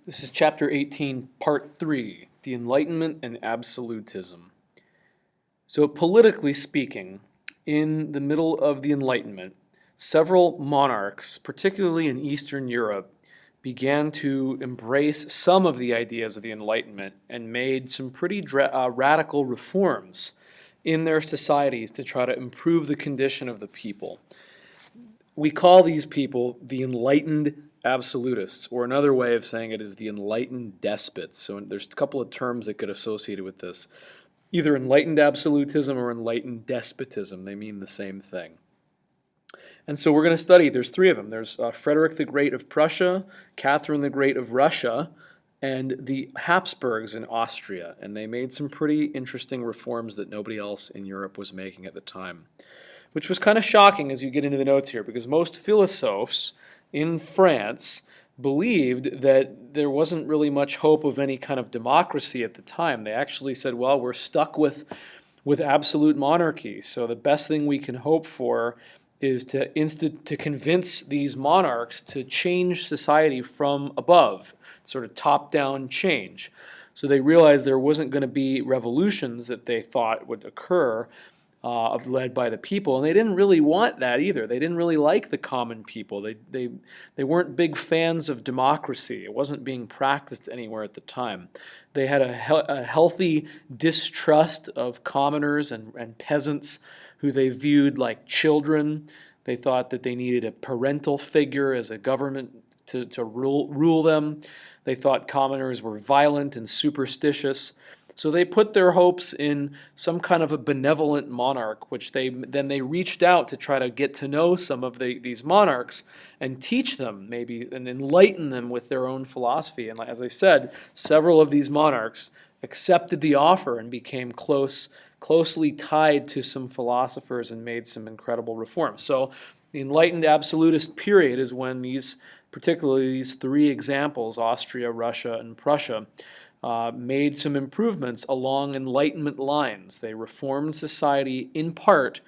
This is Chapter 18, Part 3, The Enlightenment and Absolutism. So politically speaking, in the middle of the Enlightenment, several monarchs, particularly in Eastern Europe, began to embrace some of the ideas of the Enlightenment and made some pretty radical reforms in their societies to try to improve the condition of the people. We call these people the Enlightened Absolutists, or another way of saying it is the Enlightened Despots. So there's a couple of terms that get associated with this. Either Enlightened Absolutism or Enlightened Despotism. They mean the same thing. And so we're going to study, there's three of them. There's Frederick the Great of Prussia, Catherine the Great of Russia, and the Habsburgs in Austria. And they made some pretty interesting reforms that nobody else in Europe was making at the time. Which was kind of shocking as you get into the notes here, because most philosophers in France believed that there wasn't really much hope of any kind of democracy at the time. They actually said, well, we're stuck with absolute monarchy, so the best thing we can hope for is to convince these monarchs to change society from above, sort of top-down change. So they realized there wasn't going to be revolutions that they thought would occur, led by the people, and they didn't really want that either. They didn't really like the common people. They weren't big fans of democracy. It wasn't being practiced anywhere at the time. They had a healthy distrust of commoners and peasants who they viewed like children. They thought that they needed a parental figure as a government to rule them. They thought commoners were violent and superstitious. So they put their hopes in some kind of a benevolent monarch, which they reached out to try to get to know some of these monarchs and teach them maybe and enlighten them with their own philosophy. And as I said, several of these monarchs accepted the offer and became closely tied to some philosophers and made some incredible reforms. So the Enlightened Absolutist period is when particularly these three examples, Austria, Russia, and Prussia, made some improvements along Enlightenment lines. They reformed society in part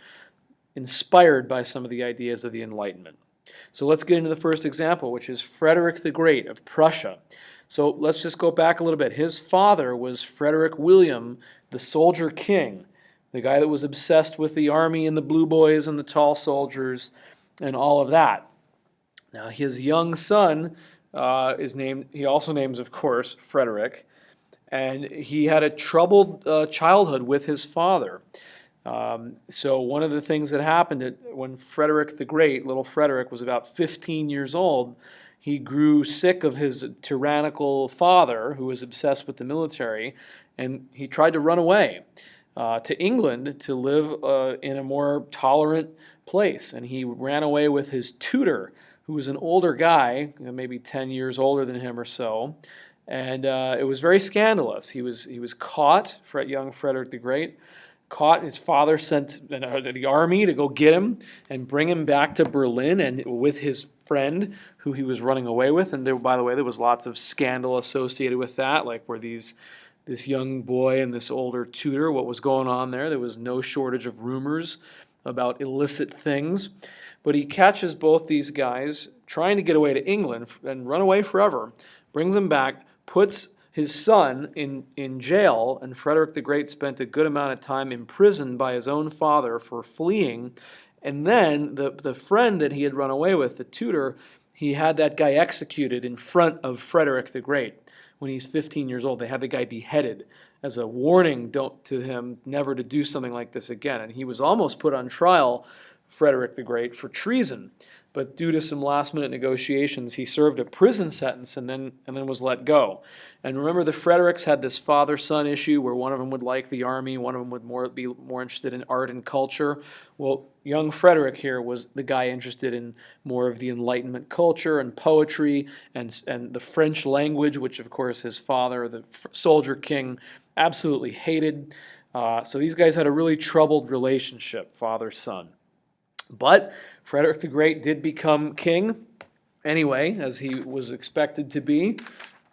inspired by some of the ideas of the Enlightenment. So let's get into the first example, which is Frederick the Great of Prussia. So let's just go back a little bit. His father was Frederick William, the soldier king, the guy that was obsessed with the army and the blue boys and the tall soldiers and all of that. Now his young son he also names, of course, Frederick. And he had a troubled childhood with his father. So one of the things that happened when Frederick the Great, little Frederick, was about 15 years old, he grew sick of his tyrannical father, who was obsessed with the military, and he tried to run away to England to live in a more tolerant place. And he ran away with his tutor, who was an older guy, maybe 10 years older than him or so. And it was very scandalous. He was caught, young Frederick the Great, caught. His father sent the army to go get him and bring him back to Berlin, and with his friend who he was running away with. And by the way, there was lots of scandal associated with that, like where this young boy and this older tutor, what was going on there. There was no shortage of rumors about illicit things. But he catches both these guys trying to get away to England and run away forever, brings them back, puts his son in jail, and Frederick the Great spent a good amount of time imprisoned by his own father for fleeing. And then the friend that he had run away with, the tutor, he had that guy executed in front of Frederick the Great when he's 15 years old. They had the guy beheaded as a warning to him never to do something like this again. And he was almost put on trial, Frederick the Great, for treason. But due to some last-minute negotiations, he served a prison sentence and then was let go. And remember, the Fredericks had this father-son issue where one of them would like the army, one of them would be more interested in art and culture. Well, young Frederick here was the guy interested in more of the Enlightenment culture and poetry and the French language, which, of course, his father, the soldier king, absolutely hated. So these guys had a really troubled relationship, father-son. But Frederick the Great did become king anyway, as he was expected to be.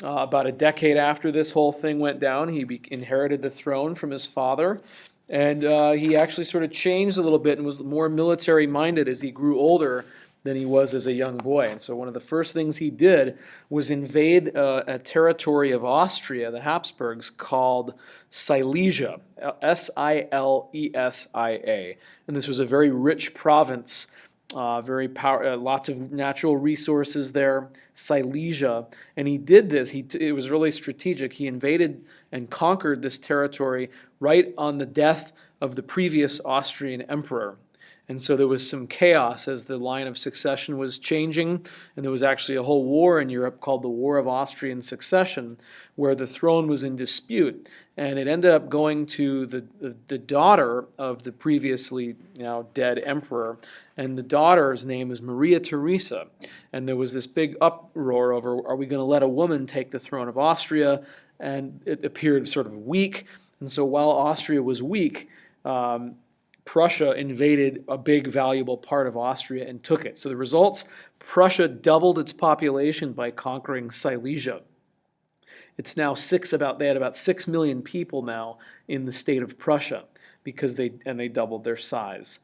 About a decade after this whole thing went down, he inherited the throne from his father, and he actually sort of changed a little bit and was more military-minded as he grew older than he was as a young boy. And so one of the first things he did was invade a territory of Austria, the Habsburgs, called Silesia, Silesia. And this was a very rich province, lots of natural resources there, Silesia. And he did this, it was really strategic. He invaded and conquered this territory right on the death of the previous Austrian emperor. And so there was some chaos as the line of succession was changing, and there was actually a whole war in Europe called the War of Austrian Succession, where the throne was in dispute. And it ended up going to the daughter of the previously now dead emperor, and the daughter's name was Maria Theresa. And there was this big uproar over, are we going to let a woman take the throne of Austria? And it appeared sort of weak. And so while Austria was weak, Prussia invaded a big, valuable part of Austria and took it. So the results, Prussia doubled its population by conquering Silesia. It's now they had about 6 million people now in the state of Prussia because they doubled their size.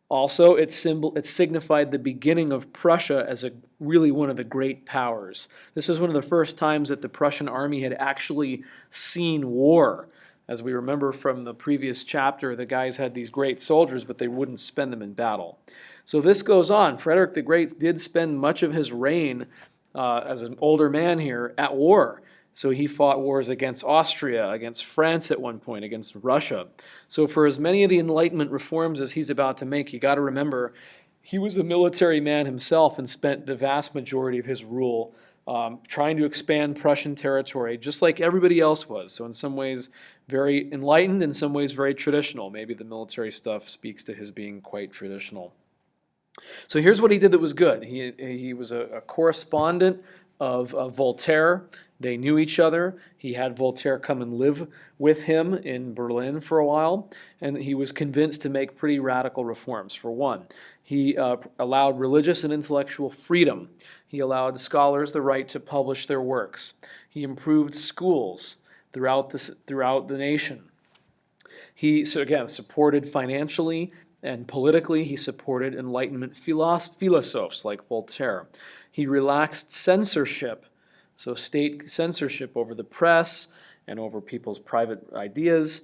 Also, it signified the beginning of Prussia as really one of the great powers. This was one of the first times that the Prussian army had actually seen war. As we remember from the previous chapter, the guys had these great soldiers, but they wouldn't spend them in battle. So this goes on. Frederick the Great did spend much of his reign as an older man here at war. So he fought wars against Austria, against France at one point, against Russia. So for as many of the Enlightenment reforms as he's about to make, you got to remember, he was a military man himself and spent the vast majority of his rule trying to expand Prussian territory, just like everybody else was. So in some ways, very enlightened, in some ways very traditional. Maybe the military stuff speaks to his being quite traditional. So here's what he did that was good. He was a correspondent of Voltaire. They knew each other. He had Voltaire come and live with him in Berlin for a while, and he was convinced to make pretty radical reforms. For one, he allowed religious and intellectual freedom. He allowed scholars the right to publish their works. He improved schools throughout the nation. He, so again, supported financially and politically. He supported Enlightenment philosophers like Voltaire. He relaxed censorship, so state censorship over the press and over people's private ideas.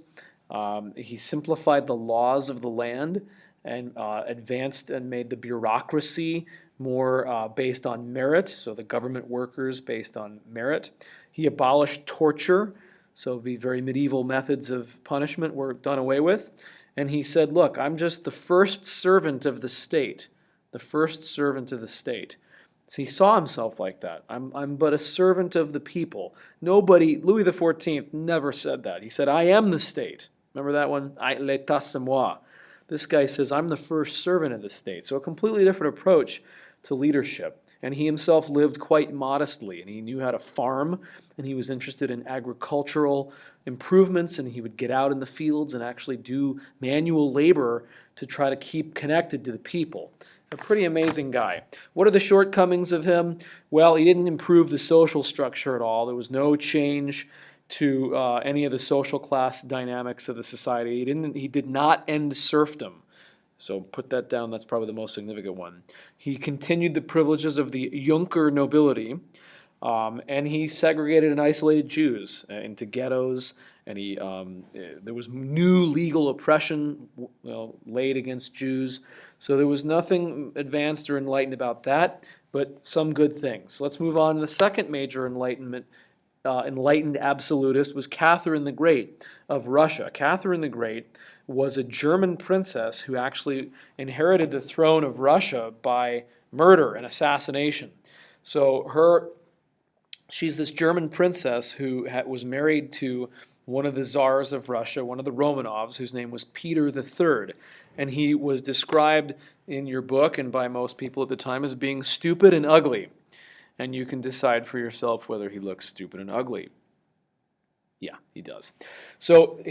He simplified the laws of the land and advanced and made the bureaucracy more based on merit, so the government workers based on merit. He abolished torture, so the very medieval methods of punishment were done away with. And he said, look, I'm just the first servant of the state, the first servant of the state. So he saw himself like that. I'm but a servant of the people. Louis XIV never said that. He said, I am the state. Remember that one? L'état c'est moi. This guy says, I'm the first servant of the state. So a completely different approach to leadership. And he himself lived quite modestly, and he knew how to farm, and he was interested in agricultural improvements, and he would get out in the fields and actually do manual labor to try to keep connected to the people. A pretty amazing guy. What are the shortcomings of him? Well, he didn't improve the social structure at all. There was no change to any of the social class dynamics of the society. He did not end serfdom. So put that down, that's probably the most significant one. He continued the privileges of the Junker nobility, and he segregated and isolated Jews into ghettos, and there was new legal oppression laid against Jews. So there was nothing advanced or enlightened about that, but some good things. So let's move on. The second major enlightened absolutist was Catherine the Great of Russia. Catherine the Great was a German princess who actually inherited the throne of Russia by murder and assassination. So she's this German princess who was married to one of the czars of Russia, one of the Romanovs, whose name was Peter III. And he was described in your book and by most people at the time as being stupid and ugly. And you can decide for yourself whether he looks stupid and ugly. Yeah, he does. So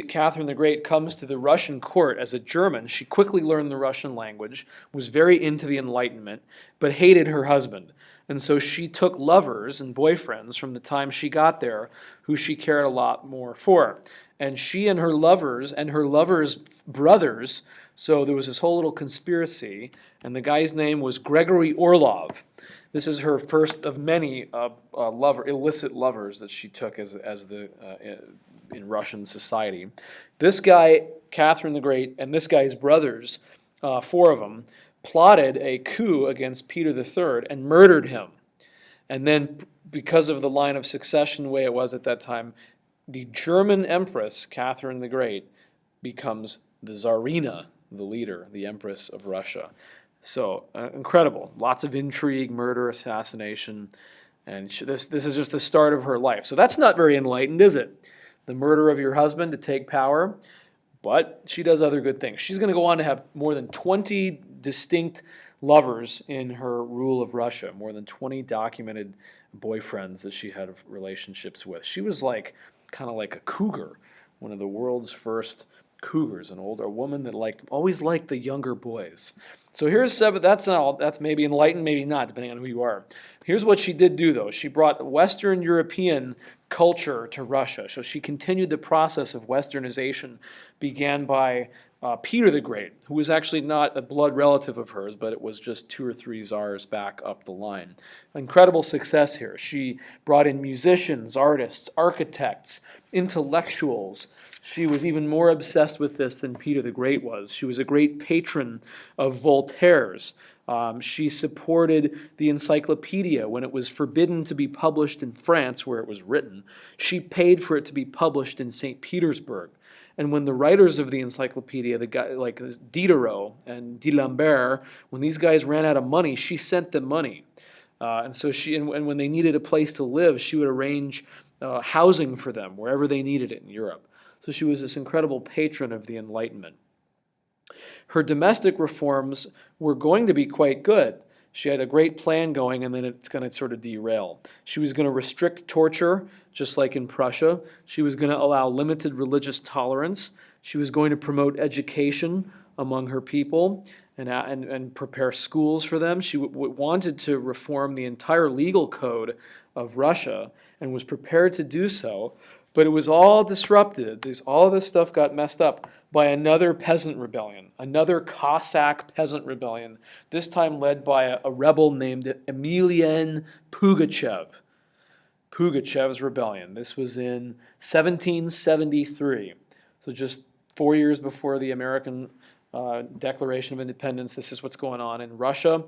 Catherine the Great, comes to the Russian court as a German. She quickly learned the Russian language, was very into the Enlightenment, but hated her husband. And so she took lovers and boyfriends from the time she got there who she cared a lot more for. and she and her lovers' brothers, so there was this whole little conspiracy, and the guy's name was Gregory Orlov. This is her first of many illicit lovers that she took in Russian society. This guy, Catherine the Great, and this guy's brothers, four of them, plotted a coup against Peter III and murdered him. And then, because of the line of succession the way it was at that time, the German Empress, Catherine the Great, becomes the Tsarina, the leader, the Empress of Russia. So, incredible. Lots of intrigue, murder, assassination, and this is just the start of her life. So that's not very enlightened, is it? The murder of your husband to take power, but she does other good things. She's going to go on to have more than 20 distinct lovers in her rule of Russia, more than 20 documented boyfriends that she had relationships with. She was kind of like a cougar, one of the world's first cougars, a woman that always liked the younger boys. So here's seven. That's maybe enlightened, maybe not, depending on who you are. Here's what she did do, though. She brought Western European culture to Russia. So she continued the process of westernization, began by Peter the Great, who was actually not a blood relative of hers, but it was just 2 or 3 czars back up the line. Incredible success here. She brought in musicians, artists, architects, intellectuals. She was even more obsessed with this than Peter the Great was. She was a great patron of Voltaire's. She supported the encyclopedia when it was forbidden to be published in France, where it was written. She paid for it to be published in St. Petersburg. And when the writers of the encyclopedia, the guy like Diderot and D'Alembert, when these guys ran out of money, she sent them money. And when they needed a place to live, she would arrange housing for them wherever they needed it in Europe. So she was this incredible patron of the Enlightenment. Her domestic reforms were going to be quite good. She had a great plan going, and then it's going to sort of derail. She was going to restrict torture, just like in Prussia. She was going to allow limited religious tolerance. She was going to promote education among her people and prepare schools for them. She wanted to reform the entire legal code of Russia and was prepared to do so, but it was all disrupted. All of this stuff got messed up by another peasant rebellion, another Cossack peasant rebellion, this time led by a rebel named Emelian Pugachev. Pugachev's rebellion. This was in 1773, so just 4 years before the American Declaration of Independence. This is what's going on in Russia.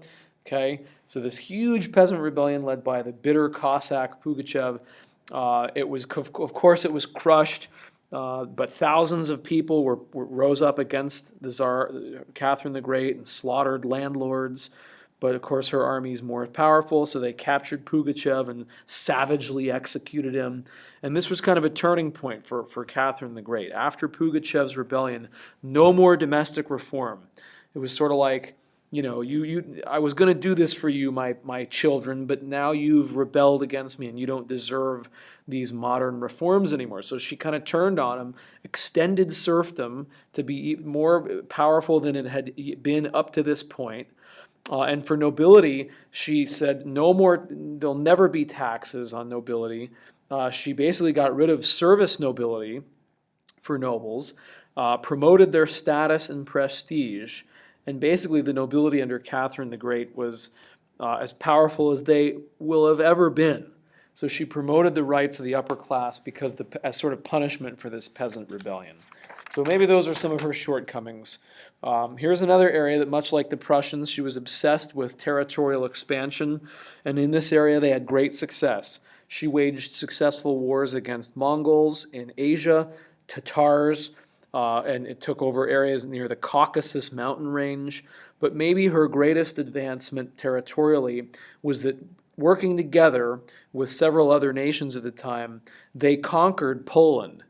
Okay, so this huge peasant rebellion led by the bitter Cossack Pugachev. It was, of course, it was crushed, but thousands of people rose up against the Tsar, Catherine the Great, and slaughtered landlords. But of course, her army is more powerful, so they captured Pugachev and savagely executed him. And this was kind of a turning point for Catherine the Great. After Pugachev's rebellion, no more domestic reform. It was sort of like, I was going to do this for you, my children, but now you've rebelled against me and you don't deserve these modern reforms anymore. So she kind of turned on him, extended serfdom to be even more powerful than it had been up to this point. And for nobility, she said no more, there'll never be taxes on nobility. She basically got rid of service nobility for nobles, promoted their status and prestige, and basically the nobility under Catherine the Great was as powerful as they will have ever been. So she promoted the rights of the upper class as sort of punishment for this peasant rebellion. So maybe those are some of her shortcomings. Here's another area that, much like the Prussians, she was obsessed with territorial expansion, and in this area they had great success. She waged successful wars against Mongols in Asia, Tatars, and it took over areas near the Caucasus mountain range. But maybe her greatest advancement territorially was that, working together with several other nations at the time, they conquered Poland.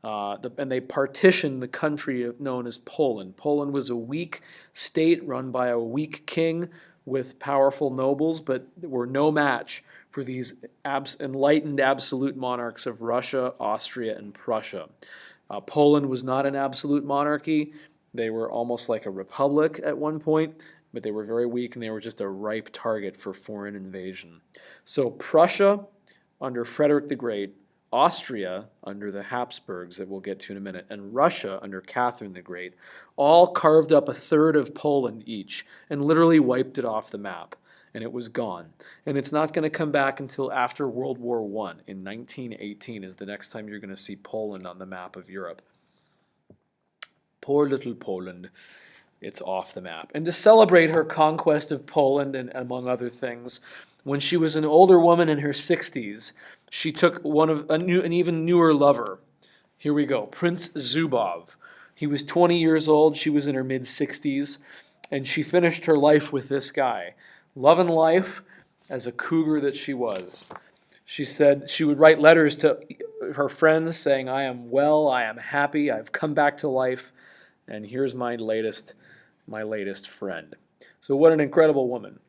And they partitioned the country known as Poland. Poland was a weak state run by a weak king with powerful nobles, but were no match for these enlightened absolute monarchs of Russia, Austria, and Prussia. Poland was not an absolute monarchy. They were almost like a republic at one point, but they were very weak and they were just a ripe target for foreign invasion. So Prussia, under Frederick the Great, Austria under the Habsburgs, that we'll get to in a minute, and Russia under Catherine the Great, all carved up a third of Poland each and literally wiped it off the map. And it was gone. And it's not going to come back until after World War I in 1918 is the next time you're going to see Poland on the map of Europe. Poor little Poland. It's off the map. And to celebrate her conquest of Poland, and among other things, when she was an older woman in her 60s, she took an even newer lover. Here we go, Prince Zubov. He was 20 years old, she was in her mid-60s, and she finished her life with this guy. Loving life as a cougar that she was. She said she would write letters to her friends saying, I am well, I am happy, I've come back to life, and here's my latest friend. So what an incredible woman.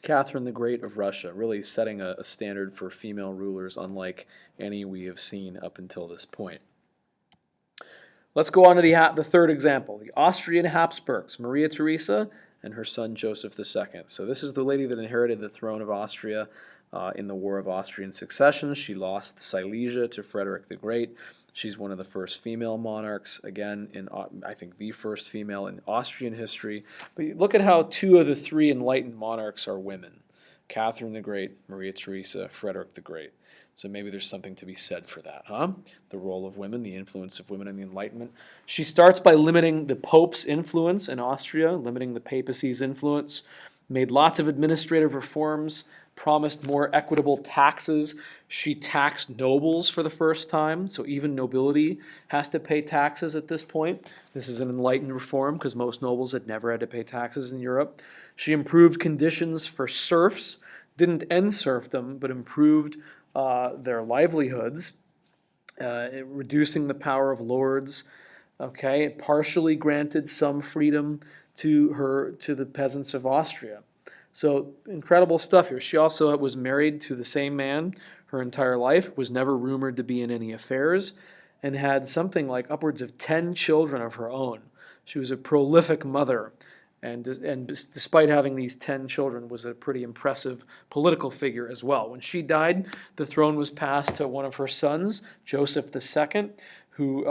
Catherine the Great of Russia, really setting a standard for female rulers unlike any we have seen up until this point. Let's go on to the third example, the Austrian Habsburgs, Maria Theresa and her son Joseph II. So this is the lady that inherited the throne of Austria in the War of Austrian Succession. She lost Silesia to Frederick the Great. She's one of the first female monarchs, again, I think the first female in Austrian history. But look at how two of the three enlightened monarchs are women. Catherine the Great, Maria Theresa, Frederick the Great. So maybe there's something to be said for that, huh? The role of women, the influence of women in the Enlightenment. She starts by limiting the Pope's influence in Austria, limiting the papacy's influence, made lots of administrative reforms, promised more equitable taxes. She taxed nobles for the first time, so even nobility has to pay taxes at this point. This is an enlightened reform because most nobles had never had to pay taxes in Europe. She improved conditions for serfs, didn't end serfdom, but improved their livelihoods, reducing the power of lords. Okay, partially granted some freedom to the peasants of Austria. So incredible stuff here. She also was married to the same man her entire life, was never rumored to be in any affairs, and had something like upwards of 10 children of her own. She was a prolific mother, and despite having these 10 children, was a pretty impressive political figure as well. When she died, the throne was passed to one of her sons, Joseph II, who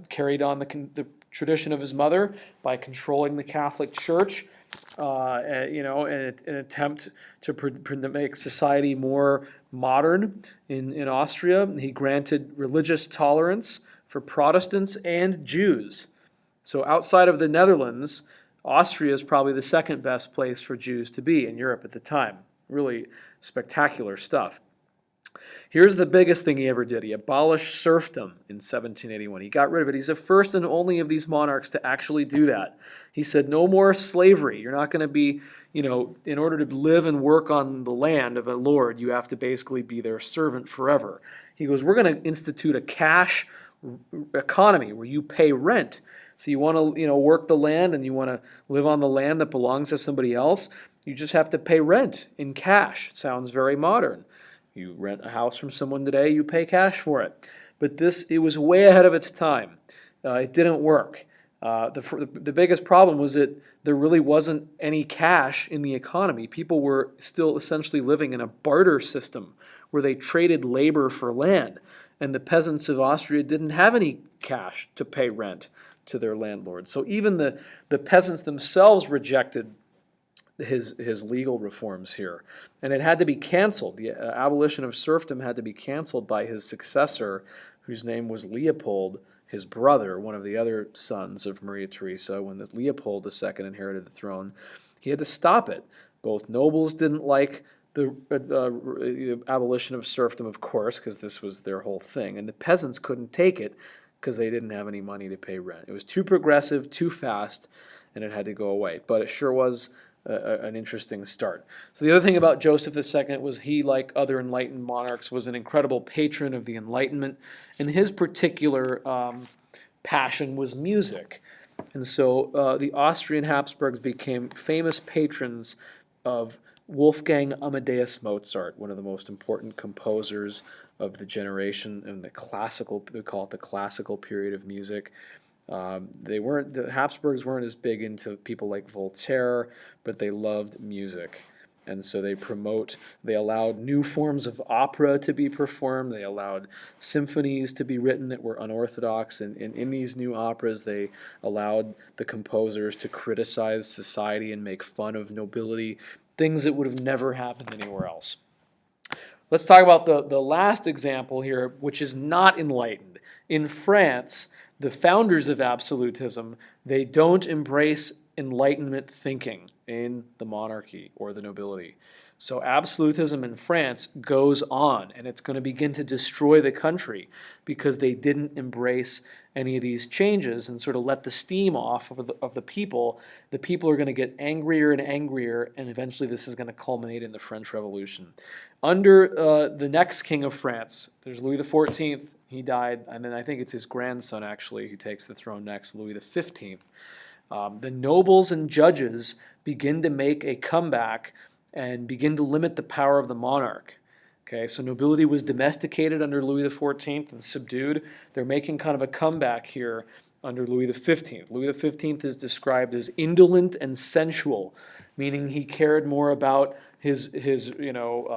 carried on the tradition of his mother by controlling the Catholic Church, in an attempt to make society more modern in Austria. He granted religious tolerance for Protestants and Jews. So outside of the Netherlands, Austria is probably the second best place for Jews to be in Europe at the time. Really spectacular stuff. Here's the biggest thing he ever did. He abolished serfdom in 1781. He got rid of it. He's the first and only of these monarchs to actually do that. He said, no more slavery. You're not going to be, in order to live and work on the land of a lord, you have to basically be their servant forever. He goes, we're going to institute a cash economy where you pay rent. So you want to, work the land and you want to live on the land that belongs to somebody else, you just have to pay rent in cash. Sounds very modern. You rent a house from someone today, you pay cash for it. But it was way ahead of its time. It didn't work. The biggest problem was that there really wasn't any cash in the economy. People were still essentially living in a barter system where they traded labor for land. And the peasants of Austria didn't have any cash to pay rent to their landlords. So even the peasants themselves rejected his legal reforms here. And it had to be canceled. The abolition of serfdom had to be canceled by his successor, whose name was Leopold, his brother, one of the other sons of Maria Theresa. When Leopold II inherited the throne, he had to stop it. Both nobles didn't like the abolition of serfdom, of course, because this was their whole thing. And the peasants couldn't take it because they didn't have any money to pay rent. It was too progressive, too fast, and it had to go away. But it sure was an interesting start. So the other thing about Joseph II was he, like other enlightened monarchs, was an incredible patron of the Enlightenment, and his particular passion was music. And so the Austrian Habsburgs became famous patrons of Wolfgang Amadeus Mozart, one of the most important composers of the generation in we call it the classical period of music. The Habsburgs weren't as big into people like Voltaire, but they loved music. And so they allowed new forms of opera to be performed. They allowed symphonies to be written that were unorthodox. And in these new operas, they allowed the composers to criticize society and make fun of nobility, things that would have never happened anywhere else. Let's talk about the last example here, which is not enlightened. In France, the founders of absolutism, they don't embrace Enlightenment thinking in the monarchy or the nobility. So absolutism in France goes on, and it's going to begin to destroy the country because they didn't embrace any of these changes and sort of let the steam off of the people. The people are going to get angrier and angrier, and eventually this is going to culminate in the French Revolution. Under the next king of France, there's Louis XIV. He died, and then I think it's his grandson, actually, who takes the throne next, Louis XV. The nobles and judges begin to make a comeback and begin to limit the power of the monarch. Okay, so nobility was domesticated under Louis XIV and subdued. They're making kind of a comeback here under Louis XV. Louis XV is described as indolent and sensual, meaning he cared more about his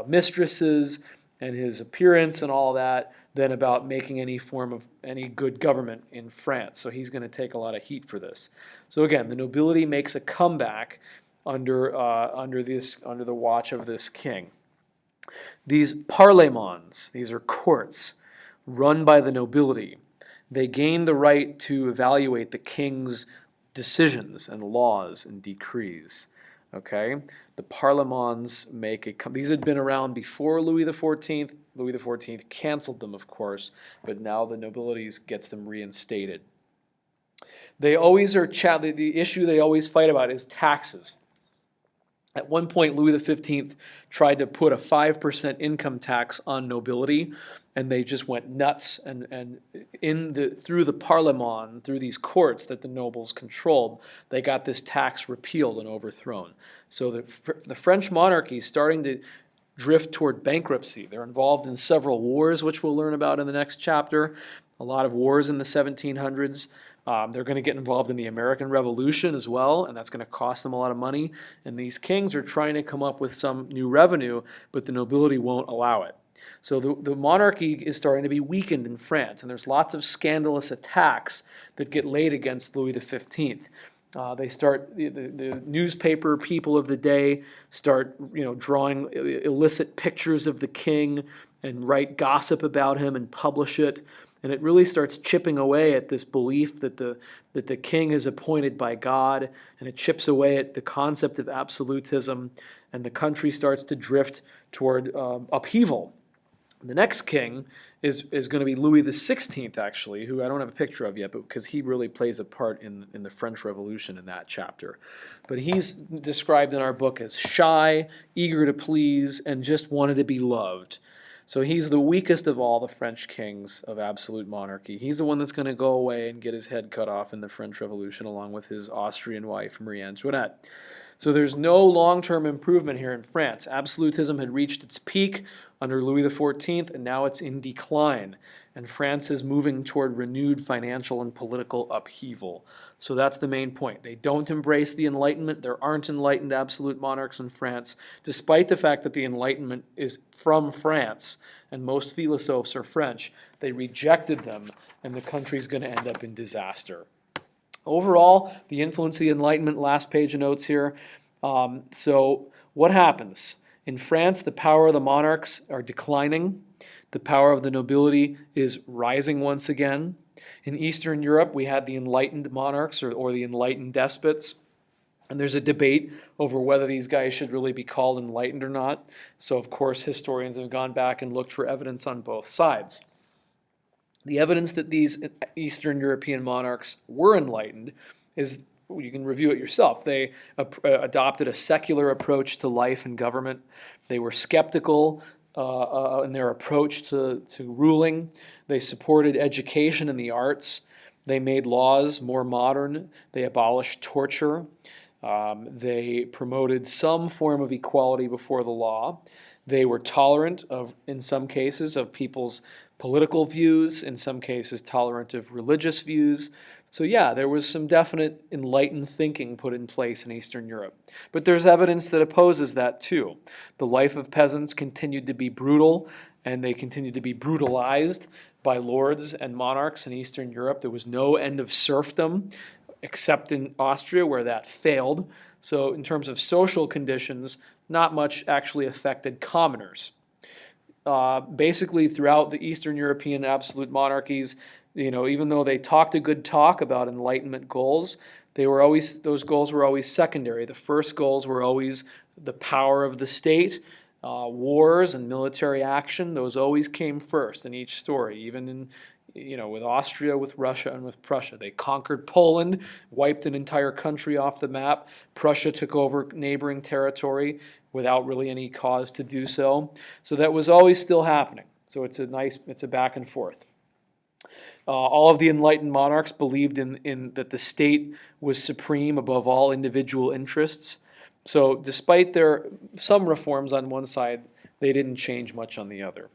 mistresses and his appearance and all that than about making any form of any good government in France. So he's going to take a lot of heat for this. So again, the nobility makes a comeback under the watch of this king. These parlements, these are courts run by the nobility. They gain the right to evaluate the king's decisions and laws and decrees. Okay, the parlements these had been around before Louis XIV. Louis XIV canceled them, of course, but now the nobility gets them reinstated. They always are the issue they always fight about is taxes. At one point, Louis XV tried to put a 5% income tax on nobility, and they just went nuts. And through the Parlement, through these courts that the nobles controlled, they got this tax repealed and overthrown. So the French monarchy is starting to drift toward bankruptcy. They're involved in several wars, which we'll learn about in the next chapter. A lot of wars in the 1700s. They're going to get involved in the American Revolution as well, and that's going to cost them a lot of money. And these kings are trying to come up with some new revenue, but the nobility won't allow it. So the monarchy is starting to be weakened in France, and there's lots of scandalous attacks that get laid against Louis XV. The newspaper people of the day start drawing illicit pictures of the king and write gossip about him and publish it. And it really starts chipping away at this belief that the king is appointed by God, and it chips away at the concept of absolutism, and the country starts to drift toward upheaval. The next king is going to be Louis XVI, actually, who I don't have a picture of yet, but because he really plays a part in the French Revolution in that chapter. But he's described in our book as shy, eager to please, and just wanted to be loved. So he's the weakest of all the French kings of absolute monarchy. He's the one that's going to go away and get his head cut off in the French Revolution along with his Austrian wife, Marie Antoinette. So there's no long-term improvement here in France. Absolutism had reached its peak under Louis XIV, and now it's in decline. And France is moving toward renewed financial and political upheaval. So that's the main point. They don't embrace the Enlightenment. There aren't enlightened absolute monarchs in France, despite the fact that the Enlightenment is from France, and most philosophes are French. They rejected them, and the country's going to end up in disaster. Overall, the influence of the Enlightenment, last page of notes here. So what happens? In France, the power of the monarchs are declining. The power of the nobility is rising once again. In Eastern Europe, we had the enlightened monarchs or the enlightened despots. And there's a debate over whether these guys should really be called enlightened or not. So, of course, historians have gone back and looked for evidence on both sides. The evidence that these Eastern European monarchs were enlightened is, you can review it yourself. They adopted a secular approach to life and government. They were skeptical in their approach to ruling. They supported education and the arts. They made laws more modern. They abolished torture. They promoted some form of equality before the law. They were tolerant in some cases, of people's political views, in some cases tolerant of religious views. So yeah, there was some definite enlightened thinking put in place in Eastern Europe. But there's evidence that opposes that too. The life of peasants continued to be brutal, and they continued to be brutalized by lords and monarchs in Eastern Europe. There was no end of serfdom, except in Austria, where that failed. So in terms of social conditions, not much actually affected commoners. Basically, throughout the Eastern European absolute monarchies, even though they talked a good talk about Enlightenment goals, those goals were always secondary. The first goals were always the power of the state, wars and military action. Those always came first in each story. Even with Austria, with Russia, and with Prussia, they conquered Poland, wiped an entire country off the map. Prussia took over neighboring territory without really any cause to do so. So that was always still happening. So it's a back and forth. All of the enlightened monarchs believed in that the state was supreme above all individual interests. So despite some reforms on one side, they didn't change much on the other.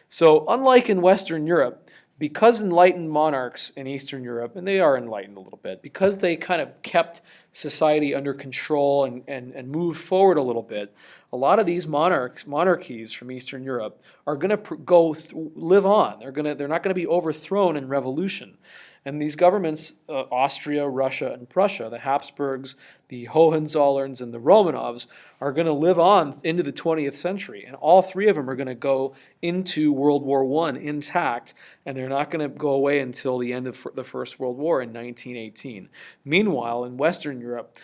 So unlike in Western Europe, because enlightened monarchs in Eastern Europe, and they are enlightened a little bit, because they kind of kept society under control and moved forward a little bit, a lot of these monarchies from Eastern Europe are going to live on. They're not going to be overthrown in revolution. And these governments, Austria, Russia, and Prussia, the Habsburgs, the Hohenzollerns, and the Romanovs, are going to live on into the 20th century. And all three of them are going to go into World War I intact, and they're not going to go away until the end of the First World War in 1918. Meanwhile, in Western Europe,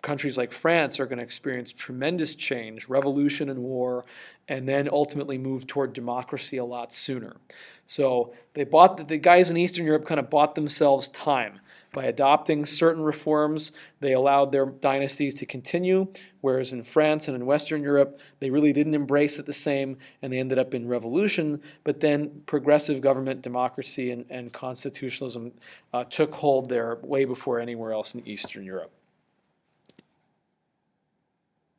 countries like France are going to experience tremendous change, revolution and war, and then ultimately move toward democracy a lot sooner. So the guys in Eastern Europe kind of bought themselves time. By adopting certain reforms, they allowed their dynasties to continue, whereas in France and in Western Europe, they really didn't embrace it the same, and they ended up in revolution. But then progressive government democracy and constitutionalism took hold there way before anywhere else in Eastern Europe.